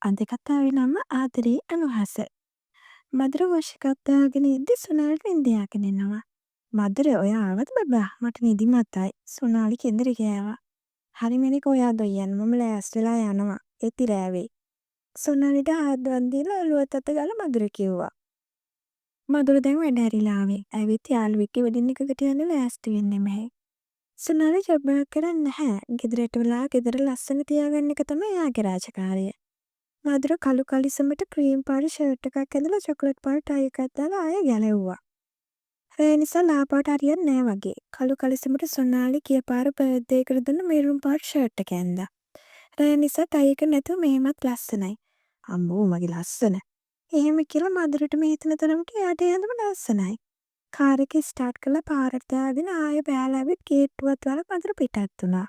අද කතාවේ නම ආදරේ අනුහස. මధుර වශකතාවගෙන ඉද්දි සුනාලිට නින්ද යගෙන එනවා. මధుර ඔයා ආවද බබා? මට නිදිමතයි. සුනාලි කෙඳිරි ගෑවා. හරි මිනික ඔයා දොයන්න මම ලෑස්ති වෙලා යනවා. ඒති රෑවේ. සුනාලිට ආද්දවන් දීලා ඔළුවත් අත ගාලා මధుර කිව්වා. මధుර දැන් වැඩ ඇරිලා ආවේ. ඇවිත් යාළුවෙක්ගේ වෙඩින් එකකට යන්න ලෑස්ති වෙන්නේ නැහැ. සුනාලි ජොබ් එකක් කරන්නේ නැහැ. ගෙදරට වෙලා ගෙදර ලස්සන තියාගන්න එක තමයි එයාගේ රාජකාරිය. මధుර කළු කලිසමට ක්‍රීම් පාට ෂර්ට් එකක් ඇඳලා චොකලට් පාට ටයි එකක් දාලා ආයෙ ගැලෙව්වා. ඒ නිසා ලාපාට හරියන්නේ නෑ වගේ. කළු කලිසමට සොනාලි ගිය පාර බර්ත්ඩේ එකට දුන්න මෙරුන් පාට ෂර්ට් එක ඇඳලා. රෑ නිසා ටයි එක නැතුව මෙහෙමත් ලස්සනයි. අම්මෝ මගේ ලස්සන. එහෙම කියලා මధుරට මේ හිතන තරමට එයාට ඇඳම ලස්සනයි. කාර් එක ස්ටාර්ට් කරලා පාරට දාගෙන ආයෙ බෑලා ඇවිත් ගේට්ටුවත් වහලා මధుර පිටත් වුණා.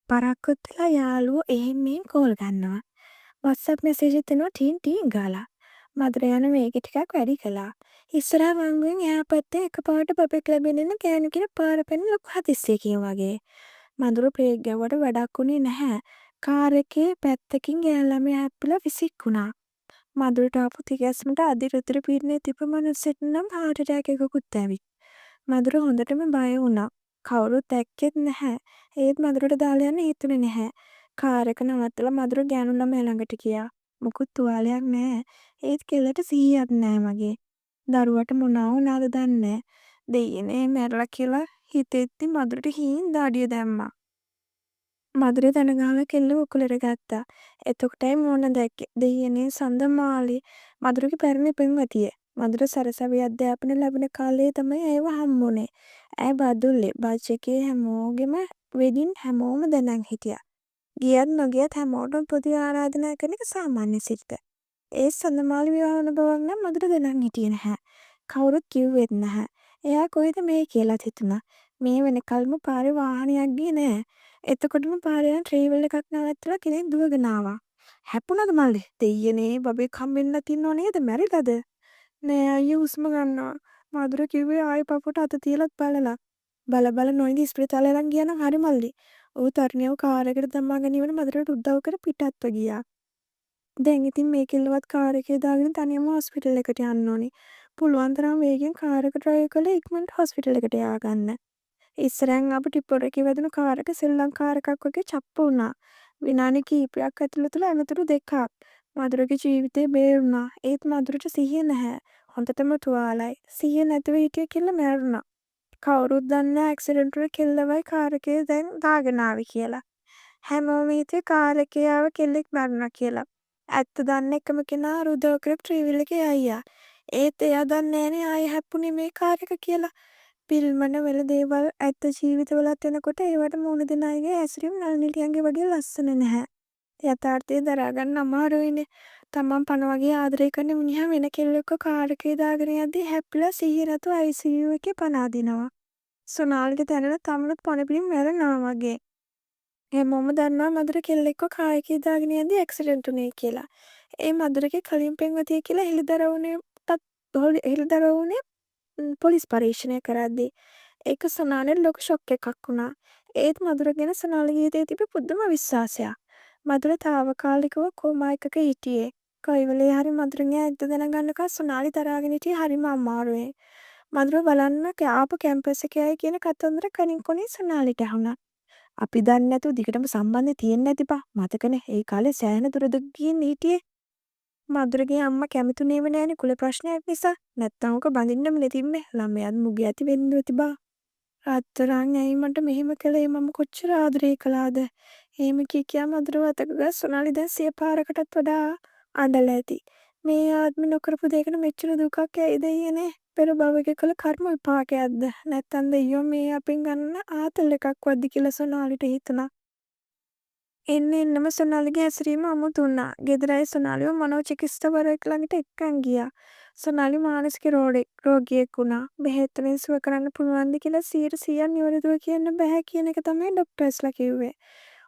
පරක්කුත් වෙලා යාළුවෝ එහෙන් මෙහෙන් කෝල් ගන්නවා. WhatsApp මෙසේජෙත් එනවා ටීන් ටීන් ගාලා. මధుර යන වේගෙ ටිකක් වැඩි කළා. ඉස්සරහා වංගුවෙන් එහා පැත්තේ එකපාරට බබෙක් ලැබෙන්න එන ගෑනු කෙනෙක් පාර පැන ලොකු හදිස්සියකින් වගේ. මధుර බ්‍රේක් ගැව්වට වැඩක් උනේ නැහැ. කාර් එකේ පැත්තකින් ගෑනු ළමයා හැප්පිලා විසික් වුණා. මధుරට ආපු තිගැස්මට අදිරුදුරු පීඩනයේ තිබ්බ මනුස්සෙට නම් heart attack එකකුත් ඇවිත්. මధුර හොඳටම බය වුණා. කවුරුත් දැක්කෙත් නැහැ. ඒත් මధුරට දාලා යන්න හිතුනේ නැහැ. කාර් එක නවත්තලා මధుර ගෑනු ළමයා ළඟට ගියා. මොකුත් තුවාලයක් නැහැ. ඒත් කෙල්ලට සිහියක් නැහැ මගේ. දරුවට මොනවා වුණාද දන්නේ නැහැ. දෙයියනේ මැරලා කියලා හිතෙද්දි මధుරට හීන් දාඩිය දැම්මා. මధුර දනගාලා කෙල්ල උකුලට ගත්තා. එතකොටයි මොන දැක්කේ. දෙයියනේ සඳමාලි මధుරගේ පැරණි පෙම්වතිය. මధුර සරසවි අධ්‍යාපන ලැබෙන කාලේ තමයි ඇයව හම්බුනේ. ඇය බදුල්ලේ බස් එකේ හැමෝගෙම වෙඩින් හැමෝම දැනන් හිටියා. ගියත් නොගියත් හැමෝටම පොදු ආරාධනා කරන එක සාමාන්‍ය සිරිත. ඒ සඳමාලි විවාහ වුණ බවක් නම් මధుර දැනන් හිටියේ නැහැ. කවුරුත් කිව්වෙත් නැහැ. එයා කොහෙද මේ කියලාත් හිතුණා. මේ වෙනකල්ම පාරේ වාහනයක් ගියේ නෑ. එතකොටම පාරේ යන ට්‍රේවල් එකක් නවත්තලා කෙනෙක් දුවගෙන ආවා. "හැප්පුණාද මල්ලි? දෙයියනේ බබෙක් හම්බෙන්නත් ඉන්නව නේද? මැරිලාද?" "නෑ අයියේ හුස්ම ගන්නවා." මధుර කිව්වේ ආයෙ පපුවට අත තියලත් බලලා. බල නොඉඳ ඉස්පිරිතාලේ අරන් ගියා නම් හරි මල්ලි. ඌ තරුණියව කාර් එකට දමා ගැනීමට මధుරට උදව් කර පිටත්ව ගියා. දැන් ඉතින් මේ කෙල්ලවත් කාර් එකේ දාගෙන තනියම හොස්පිටල් එකට යන්න ඕනේ. පුළුවන් තරම් වේගෙන් කාර් එක ඩ්‍රයිව් කරලා ඉක්මනට හොස්පිටල් එකට යආගන්න. ඉස්සරහින් ආපු ටිපර් එකේ වැදුණු කාර් එක සෙල්ලම් කාර් එකක් වගේ චප්ප වුණා. විනාඩි කිහිපයක් ඇතුළත අනතුරු දෙකක්. මధුරගේ ජීවිතේ බේරුණා. ඒත් මధුරට සිහිය නැහැ. හොඳටම තුවාලයි. සිහිය නැතුව හිටිය කෙල්ල මැරුණා. කවුරුත් දන්නේ නැහැ ඇක්සිඩන්ට් වල කෙල්ලවයි කාර් එකේ දැන් දාගෙන ආවේ කියලා. හැමෝම හිතුවේ කාර් එකේ ආව කෙල්ලෙක් මැරුණා කියලා. ඇත්ත දන්න එකම කෙනා රුදව කරපු ට්‍රේවල් එකේ අයියා. ඒත් එයා දන්නේ නෑනේ ආයෙ හැප්පුණේ මේ කාර් එක කියලා. පිල්මන වල දේවල් ඇත්ත ජීවිතවලත් වෙනකොට ඒවට මුහුණ දෙන අයගේ හැසිරීම නළු නිළියන්ගේ වගේ ලස්සන නැහැ. යථාර්ථය දරා ගන්න අමාරුයිනේ. තමන් පණ වගේ ආදරය කරන මිනිහා වෙන කෙල්ලෙක්ව කාර් එකේ දාගෙන යද්දි හැප්පිලා සිහිය නැතුව ICU එකේ පණ අදිනවා. සොනාලිට දැනෙන තමනුත් පණ පිටින් මැරෙනවා වගේ. හැමෝම දන්නවා මధుර කෙල්ලෙක්ව කාර් එකේ දාගෙන යද්දි ඇක්සිඩන්ට් උනේ කියලා. ඒ මధుරගේ කලින් පෙම්වතිය කියලා හෙළිදරව් වුණේ පොලිස් පරීක්ෂණය කරද්දී. ඒක සොනාලිට ලොකු ෂොක් එකක් වුණා. ඒත් මధుර ගැන සොනාලිගේ හිතේ තිබ්බ පුදුම විශ්වාසයක්. මధුර තාවකාලිකව කෝමා එකක හිටියේ. කොයි වෙලේ හරි මధుරගේ ඇත්ත දැනගන්නකම් සොනාලි දරාගෙන හිටියේ හරිම අමාරුවෙන්. මధුර බලන්න ආපු කැම්පස් එකේ අය කියන කතන්දර කනින් කොනින් සොනාලිට ඇහුණා. අපි දන්නේ නැතුව දිගටම සම්බන්ධය තියෙන්නේ නැති බා. මතකනේ ඒ කාලේ සෑහෙන දුරට ගිහින් හිටියේ. මధුරගේ අම්මා කැමතුනේම නෑනේ කුල ප්‍රශ්නයක් නිසා. නැත්තම් ඔක බඳින්නම නෙතින්නේ. ළමයාත් මුගේ ඇති වෙන්න ඇති බා. රත්තරන් ඇයි මට මෙහෙම කළේ මම කොච්චර ආදරේ කළාද? එහෙම කියා මధుරව අතක ගස් සොනාලි දැන් 100 පාරකටත් වඩා අඬලා ඇති. මේ ආත්මෙ නොකරපු දෙයකට මෙච්චර දුකක් ඇයිද අයියනේ? පෙර භවයක කළ කර්ම විපාකයක්ද? නැත්තම් දෙයියෝ මේ අපෙන් ගන්න ආතල් එකක් වද්ද කියලා සොනාලිට හිතුණා. එන්න එන්නම සොනාලිගේ හැසිරීම අමුතු වුණා. ගෙදර අය සොනාලිව මනෝචිකිත්සකවරයෙක් ළඟට එක්කන් ගියා. සොනාලි මානසික රෝගියෙක් වුණා. බෙහෙත් වලින් සුව කරන්න පුළුවන්ද කියලා 100% නිවැරදිව කියන්න බෑ කියන එක තමයි ડોක්ටර්ස්ලා කිව්වේ.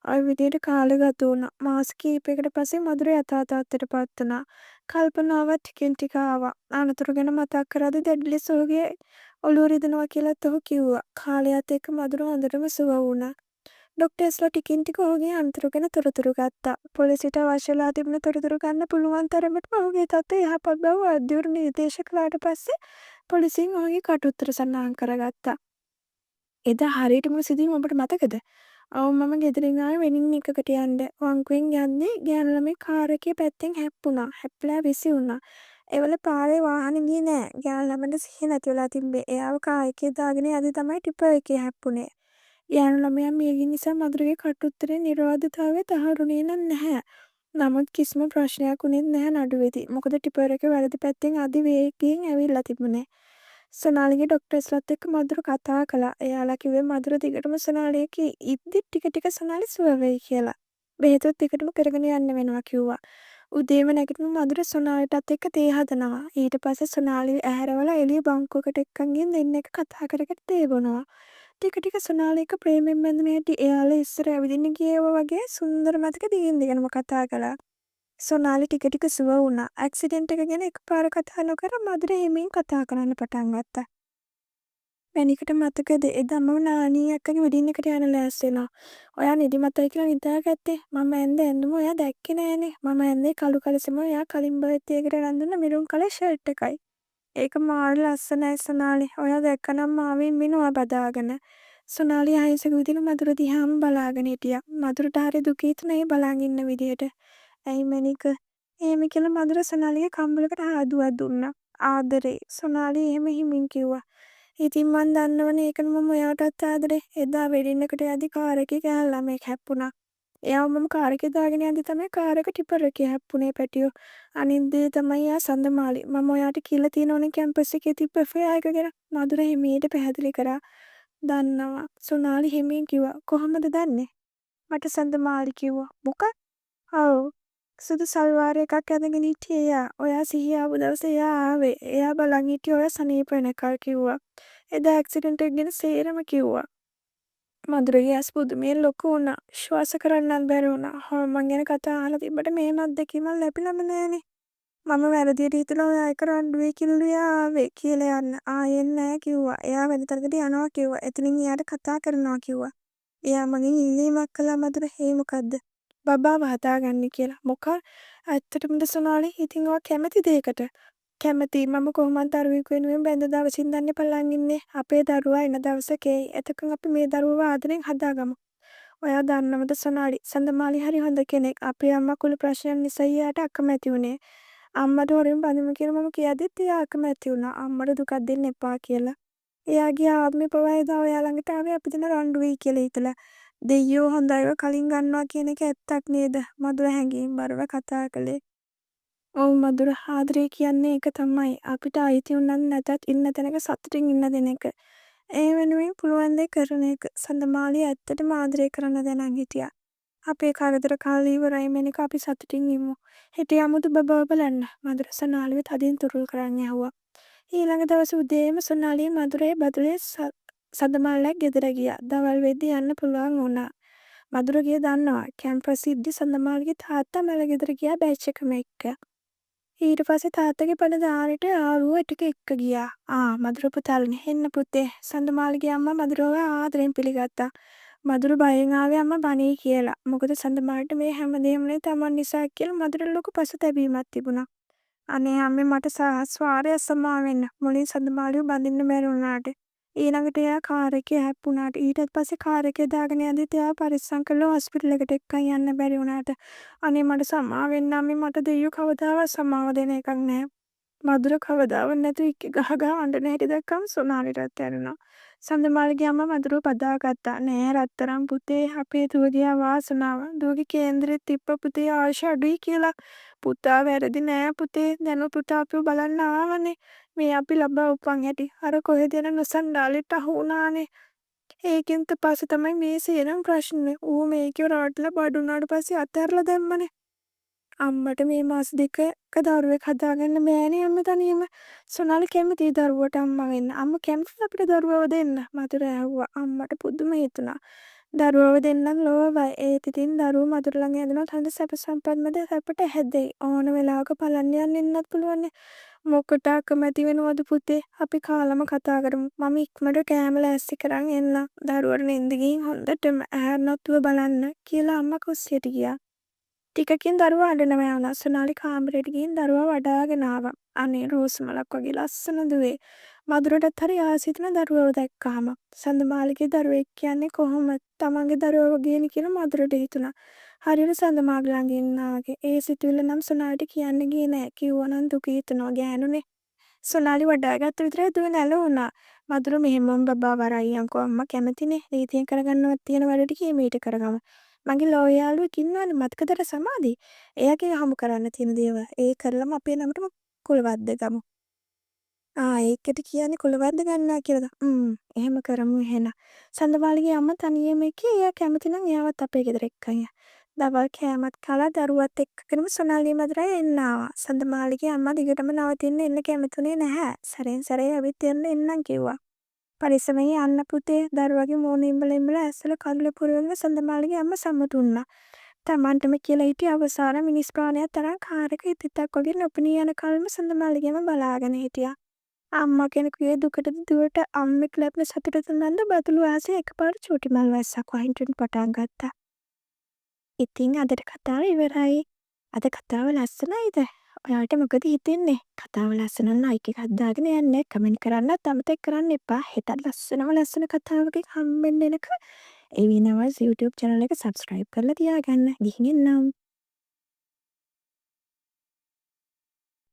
ওই විදියට කාලය ගත වුණා. මාස කිහිපයකට පස්සේ මధుර යථා තත්ත්වයටපත් වුණා. කල්පනාවත් ටිකෙන් ටික ආවා. අනතුරු ගැන මතක් කරද්දී දැඩි ලෙස ඔහුගේ ඔළුව රිදෙනවා කියලාත් ඔහු කිව්වා. කාලයත් එක්ක මధుර හොඳටම සුව වුණා. ඩොක්ටර්ස්ලා ටිකින් ටික ඔහුගේ අනතුරු ගැන තොරතුරු ගත්තා. පොලිසියට අවශ්‍ය වෙලා තිබුණ තොරතුරු ගන්න පුළුවන් තරමටම ඔහුගේ තත්ත්වය යහපත් බව වෛද්‍යවරු නිර්දේශ කළාට පස්සේ පොලිසියෙන් ඔහුගේ කටුත්තර සනාහන් කරගත්තා. එදා හරියටම සිදුවීම ඔබට මතකද? ඔව් මම ගෙදරින් ආවේ වෙනින් එකකට යන්න. වංකුවෙන් යද්දී ගෑනු ළමයි කාර් එකේ පැත්තෙන් හැප්පුණා. හැප්පිලා විසි වුණා. ඒවල පාරේ වාහනේ ගියේ නෑ. ගෑනු ළමයට සිහිය නැති වෙලා තිබ්බේ. එයාව කාර් එකේ දාගෙන යද්දි තමයි ටිපර් එකේ හැප්පුණේ. ගෑනු ළමයා මිය ගිය නිසා මදුරුගේ කටුත්තරේ නිරවද්‍යතාවය තහවුරුනේ නැහැ. නමුත් කිසිම ප්‍රශ්නයක් වුණෙත් නැහැ නඩුවේදී. මොකද ටිපර් එක වැරදි පැත්තෙන් අධි වේගයෙන් ඇවිල්ලා තිබුණේ. සොනාලිගේ ඩොක්ටර්ස්ලත් එක්ක මදුරු කතා කළා. එයාලා කිව්වේ මදුරු දිගටම සොනාලියක ඉද්දි ටික ටික සොනාලි සුව වෙයි කියලා. බෙහෙතුත් දිගටම කරගෙන යන්න වෙනවා කිව්වා. උදේම නැගිටින මදුරු සොනාලිටත් එක්ක තේ හදනවා. ඊට පස්සේ සොනාලි ඇහැරවලා එළිය බංකුවකට එක්කන් ගිහින් දෙන්න එක කතා කර කර තේ බොනවා. ටික ටික සොනාලි එක්ක ප්‍රේමෙන් බැඳුන හැටි එයාලා ඉස්සර ඇවිදින්න ගියේව වගේ සුන්දර මතක දිගින් දිගටම කතා කළා. සොනාලි ටික ටික සුව වුණා. ඇක්සිඩන්ට් එක ගැන එකපාර කතා නොකර මధుර හිමින් කතා කරන්න පටන් ගත්තා. මැනිකට මතකද එදා මම නානී අක්කගේ වෙඩින් එකට යන්න ලෑස්ති වෙනවා. ඔයා නිදිමතයි කියලා නිදාගත්තේ. මම ඇඳ ඇඳුම ඔයා දැක්කේ නෑනේ. මම ඇඳේ කළු කලසම ඔයා කලින් බර්ත්ඩේ එකට අරන් දුන්න මෙරුන් කලර් ෂර්ට් එකයි. ඒක මාර ලස්සනයි සොනාලි. ඔයා දැක්කනම් මාවෙන් මිනුවා බදාගෙන. සොනාලි ආයෙසක විදිහට මధుර දිහාම බලාගෙන හිටියා. මధుරට හරි දුකී තුනේ බලන් ඉන්න විදියට. ඇයි මැනික? එහෙම කියලා මధుර සොනාලිගේ කම්බලකට ආදුවක් දුන්නා. ආදරේ. සොනාලි එහෙම හිමින් කිව්වා. ඉතින් මන් දන්නවනේ ඒකනේ මම ඔයාටත් ආදරේ. එදා වෙඩින් එකට යද්දි කාර් එකේ ගෑනු ළමයෙක් හැප්පුණා. එයාව මම කාර් එකේ දාගෙන යද්දි තමයි කාර් එක ටිපර් එකේ හැප්පුණේ පැටියෝ. අනිත් දේ තමයි යා සඳමාලි. මම ඔයාට කියලා තියෙනවනේ කැම්පස් එකේ තිබ්බ ෆෙයා එක ගැන. මధుර හිමීට පැහැදිලි කරා. දන්නවා. සොනාලි හිමින් කිව්වා. කොහොමද දන්නේ? මට සඳමාලි කිව්වා. මොකක්? ඔව්. සුදු සල්වාර එකක් ඇඳගෙන හිටියේ එයා. ඔයා සිහිය ආපු දවසේ එයා ආවේ. එයා බලන් හිටියේ ඔයා සනීප වෙනකල් කිව්වා. එදා ඇක්සිඩන්ට් එක ගැන සේරම කිව්වා. මధුරගේ ඇස් පුදුමයෙන් ලොකු වුණා. විශ්වාස කරන්නත් බැරි වුණා. හොල්මන් ගැන කතා අහලා තිබ්බට මේම අත්දැකීමක් ලැබිලම නෑනේ. මම වැරදියට හිතලා ඔයා එක රණ්ඩුවේ කිල්ලුවේ ආවේ කියලා යන්න. ආයෙත් නෑ කිව්වා. එයා වෙන තැනකට යනවා කිව්වා. එතනින් එයාට කතා කරනවා කිව්වා. එයා මගෙන් ඉල්ලීමක් කළා මధుර. ඒ මොකද්ද? බබාව හදාගන්න කියලා. මොකක්? ඇත්තටමද සොනාලි? ඉතින් ඔයා කැමතිද ඒකට? කැමතියි. මම කොහොමද දරුවෙක් වෙනුවෙන් බැඳ දවසින් දන්නේ බලන් ඉන්නේ. අපේ දරුවා එන දවසක එයි. එතකන් අපි මේ දරුවව ආදරෙන් හදාගමු. ඔයා දන්නවද සොනාලි? සඳමාලි හරි හොඳ කෙනෙක්. අපේ අම්මා කුළු ප්‍රශ්නයක් නිසා එයාට අකමැති වුණේ. අම්මට හොරෙන් බඳිමු කියලා මම කියද්දිත් එයා අකමැති වුණා. අම්මට දුකක් දෙන්න එපා කියලා. එයාගේ ආත්මේ පවා එදා ඔයා ළඟට ආවේ අපි දෙන රණ්ඩුවේ කියලා හිතලා. දෙයියෝ හොඳයිව කලින් ගන්නවා කියන එක ඇත්තක් නේද? මధుර හැඟීම්බරව කතා කළේ. ඔව් මధుර ආදරේ කියන්නේ ඒක තමයි. අපිට අයිති උනත් නැතත් ඉන්න තැනක සතුටින් ඉන්න දෙන එක. ඒ වෙනුවෙන් පුළුවන් දේ කරන එක. සඳමාලි ඇත්තටම ආදරේ කරන දැනන් හිටියා. අපේ කරදර කාලේ ඉවරයි මැනික අපි සතුටින් ඉමු. හෙට යමුද බබව බලන්න. මధుර සොනාලිව තදින් තුරුල් කරන්න ඇහුවා. ඊළඟ දවසේ උදේම සොනාලිය මధుරේ බදුලේ සඳමාලිලා ගෙදර ගියා. දවල් වෙද්දී යන්න පුළුවන් වුණා. මధుර ගිය දන්නවා. කැම්පස් ඉද්දි සඳමාලිගේ තාත්තා මැල ගෙදර ගියා බැච් එකම එක්ක. ඊට පස්සේ තාත්තගේ පඩදානෙට ආරුව ටික එක්ක ගියා. මధుර පුතාලනේ එන්න පුතේ. සඳමාලිගේ අම්මා මధుරව ආදරෙන් පිළිගත්තා. මధుර බයෙන් ආවේ අම්මා බණී කියලා. මොකද සඳමාලිට මේ හැමදේමනේ තමන් නිසා කියලා මధుර ලොකු පසුතැවීමක් තිබුණා. අනේ අම්මේ මට සහස්වාරය සමා වෙන්න. මුලින් සඳමාලිව බඳින්න බැරි වුණාට. ඊළඟට එයා කාර් එකේ හැප්පුණාට. ඊට පස්සේ කාර් එකේ දාගෙන යද්දිත් එයා පරිස්සම් කරලා හොස්පිටල් එකට එක්කන් යන්න බැරි වුණාට. අනේ මට සමා වෙන්න අම්මේ මට දෙයියෝ කවදාවත් සමාව දෙන එකක් නෑ. මధుර කවදාවත් නැතුව ඉක්ක ගහ ගහ අඬන හැටි දැක්කම සොනාලිටත් ඇරුණා. සඳමාලිගේ අම්මා මధుරව බදාගත්තා. නෑ රත්තරන් පුතේ අපේ දුවගේ අවාසනාව. දුවගේ කේන්දරෙත් තිබ්බ පුතේ ආශ අඩුයි කියලා. පුතා වැරදි නෑ පුතේ. දැන් පුතා අපිව බලන්න ආවනේ. මේ අපි ලබා උපන් හැටි. අර කොහෙද යන නොසන්ඩාලෙට අහු වුණානේ. ඒකෙන් පස්සේ තමයි මේ සේරම ප්‍රශ්නේ. ඌ මේකේ රවට්ටලා බඩු වුණාට පස්සේ අතහැරලා දැම්මනේ. අම්මට මේ මාස දෙකක දරුවෙක් හදාගන්න බෑනේ අම්මේ තනියම. සොනාලි කැමතියි දරුවට අම්මා වෙන්න. අම්මා කැමතිද අපිට දරුවව දෙන්න? මధుර ඇහුවා. අම්මට පුදුම හිතුණා. දරුවව දෙන්නම් ලොවයි. ඒත් ඉතින් දරුවෝ මදුරු ළඟ ඇඳුනොත් හොඳ සැප සම්පත් මැද සැපට හැදෙයි. ඕන වෙලාවක බලන්න යන්න එන්නත් පුළුවන්නේ. මොකට අකමැති වෙනවද පුතේ? අපි කාලම කතා කරමු. මම ඉක්මනට කෑම ලෑස්ති කරන් එන්නම්. දරුවට නින්ද ගිහින් හොඳටම ඇහැ නොතුව බලන්න කියලා අම්මා කුස්සියට ගියා. ටිකකින් දරුවා අඬනවා වුණා. සොනාලි කාමරයට ගිහින් දරුවා වඩාගෙන ආවා. අනේ රෝස් මලක් වගේ ලස්සන දුවේ. මధుරටත් හරි ආසයි හිතුණා දරුවව දැක්කාම. සඳමාලිගේ දරුවෙක් කියන්නේ කොහොමද තමන්ගේ දරුවව වගේනේ කියලා මధుරට හිතුණා. හරියට සඳමාලි ළඟ ඉන්නා වගේ. ඒ සිතුවිල්ල නම් සොනාලිට කියන්න ගියේ නෑ. කිව්වා නම් දුක හිතෙනවා ගෑනුනේ. සොනාලි වඩාගත්ත විතරයි දුව නැලුණා. මధుර මෙහෙමම බබා වරයි අම්මා කැමතිනේ. රීතියෙන් කරගන්නවත් තියෙන වැඩට කීමීට කරගමු. මගේ ලෝ යාළුවෙක් ඉන්නවනේ මතකද අර සමාධි. එයාගෙන් හමු කරන්න තියෙන දේවල්. ඒ කරලම අපේ නමට කුලවද්ද ගමු. ඒකට කියන්නේ කුලවද්ද ගන්නවා කියලාද? එහෙම කරමු එහෙනම්. සඳමාලිගේ අම්මා තනියම එකේ එයා කැමති නම් එයාවත් අපේ ගෙදර එක්කන් යන්න. දවල් කෑමත් කාලා දරුවත් එක්කගෙනම සොනාලි මధుරයි එන්න ආවා. සඳමාලිගේ අම්මා දිගටම නවතින්න එන්න කැමතුනේ නැහැ. සැරෙන් සැරේ ඇවිත් එන්නම් කිව්වා. පරිස්සමෙන් යන්න පුතේ. දරුවගේ මූණ ඉඹල ඇස්වල කඳුළු පුරවගෙන සඳමාලිගේ අම්මා සම්මත වුණා. තමන්ටම කියලා හිටිය අවසාන මිනිස් ප්‍රාණයක් තරම් කාර් එක හිතක් වගේ නොපෙනී යන කල්ම සඳමාලිගේම බලාගෙන හිටියා. අම්මා කෙනෙකුගේ දුකටද දුවට අම්මෙක් ලැබෙන සතුට තුනන්ද බතුළු ආසේ එකපාරට චූටි මල් වැස්සක් වහින්න පටන් ගත්තා. ඉතින් අදට කතාව ඉවරයි. අද කතාව ලස්සනයිද? ඔයාලට මොකද හිතෙන්නේ? කතාව ලස්සන නම් ලයික් එකක් දාගෙන යන්න. කමෙන්ට් කරන්නත් අමතක කරන්න එපා. හෙටත් ලස්සන කතාවකින් හම්බෙන්න එනකම් එවිනවස් YouTube channel එක subscribe කරලා තියාගන්න. ගිහින් එන්නම්.